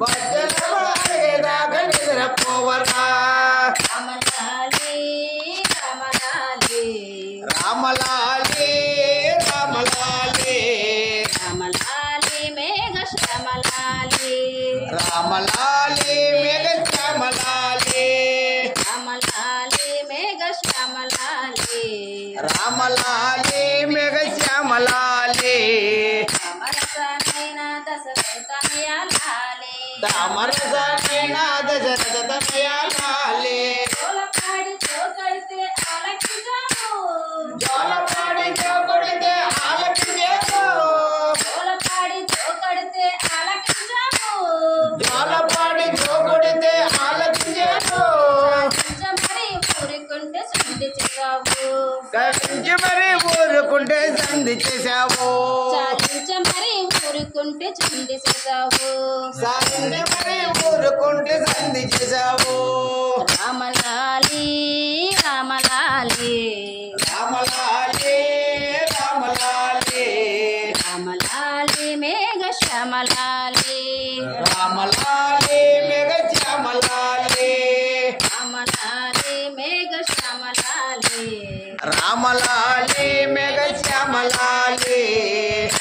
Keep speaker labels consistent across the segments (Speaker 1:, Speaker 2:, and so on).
Speaker 1: బద్దలమాగేదాకా నిద్రపోవరా
Speaker 2: రామలాలి రామలాలి
Speaker 1: రామలాలి రామలాలి
Speaker 2: రామలాలి మేఘ శ్యామలాలి
Speaker 1: రామలాలి మేఘ శ్యామలాలి
Speaker 2: రామలాలి మేఘ శ్యామలాలి
Speaker 1: రామలాలి మేఘ శ్యామలాలి
Speaker 2: రామరసనైన దశరథనయాలాలి
Speaker 1: తామరసనైన దశరథ తనయాలాలి
Speaker 2: జోలపాడి జోకడితే ఆలకించాము
Speaker 1: జోలపాడి జోకొడితే ఆలకించేదో
Speaker 2: జోలపాడి జోకడితే ఆలకించాము
Speaker 1: జోలపాడి జోకొడితే ఆలకించేదో
Speaker 2: మరి ఊరుకుంటే సంధి చేసావు
Speaker 1: కవించి మరి ఊరుకుంటే సంధి చేశావు
Speaker 2: చాలించ మరి ఊరుకుంటే చింది చేసావు
Speaker 1: సాధించి మరి ఊరుకుంటే సంధి చేశావు
Speaker 2: రామలాలి రామలాలి
Speaker 1: రామలాలి రామలాలి
Speaker 2: రామలాలి మేఘ శ్యామలాలి
Speaker 1: రామలాలి మేఘ శ్యామలాలి
Speaker 2: రామలాలి మేఘ శ్యామలాలి
Speaker 1: రామలాలి మేఘ శ్యామలాలి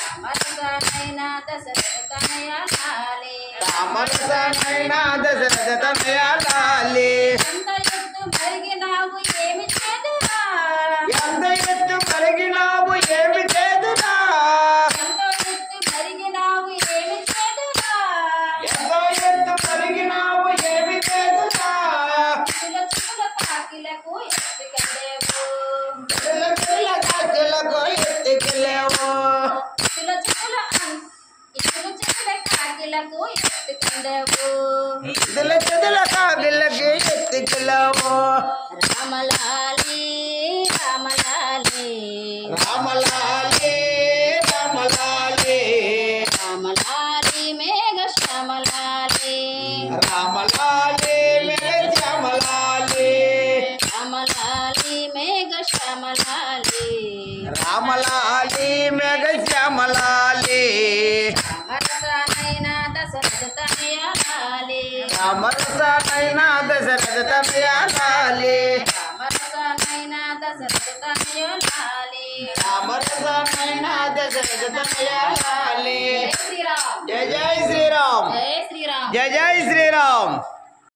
Speaker 2: రామరసనైన దశరథనయాలాలి
Speaker 1: రామరసనైన దశరథ తనయాలాలి
Speaker 2: ఎంత ఎత్తు మరిగినావు ఏమి చేదురా
Speaker 1: ఎంత ఎత్తు కలిగినావు ఏమి చేదురా
Speaker 2: ఎంత ఎత్తు మరిగినావు ఏమి చేదురా
Speaker 1: ఎంతో ఎత్తు కలిగినావు ఏమి చేదురా
Speaker 2: చుల చుల కాకిలకు ఎత్తుకెళ్ళేవు
Speaker 1: పిల్ల పిల్ల కాకులకు ఎత్తుకెళ్ళేవు
Speaker 2: చుల చుల కాకిలకు ఎత్తుకెళ్ళేవు
Speaker 1: పిల్ల చెదుల కాకులకి ఎత్తుకెళ్ళావు
Speaker 2: రామలాలి రామలాలి
Speaker 1: రామలాలి రామలాలి
Speaker 2: రామలాలి మేఘ శ్యామలాలి
Speaker 1: రామలాలి మేఘ శ్యామలాలి
Speaker 2: రామలాలి మేఘ శ్యామలాలి
Speaker 1: రామలాలి మేఘ శ్యామలాలి
Speaker 2: రామరసనైన దశరథనయాలాలి
Speaker 1: రామరసనైన దశరథ తనయాలాలి
Speaker 2: రామరసనైన దశరథనయాలాలి
Speaker 1: రామరసనైన దశరథ తనయాలాలి
Speaker 2: జై శ్రీరామ్
Speaker 1: జయ జయ శ్రీరామ్
Speaker 2: జై శ్రీరామ్
Speaker 1: జయ జయ శ్రీరామ్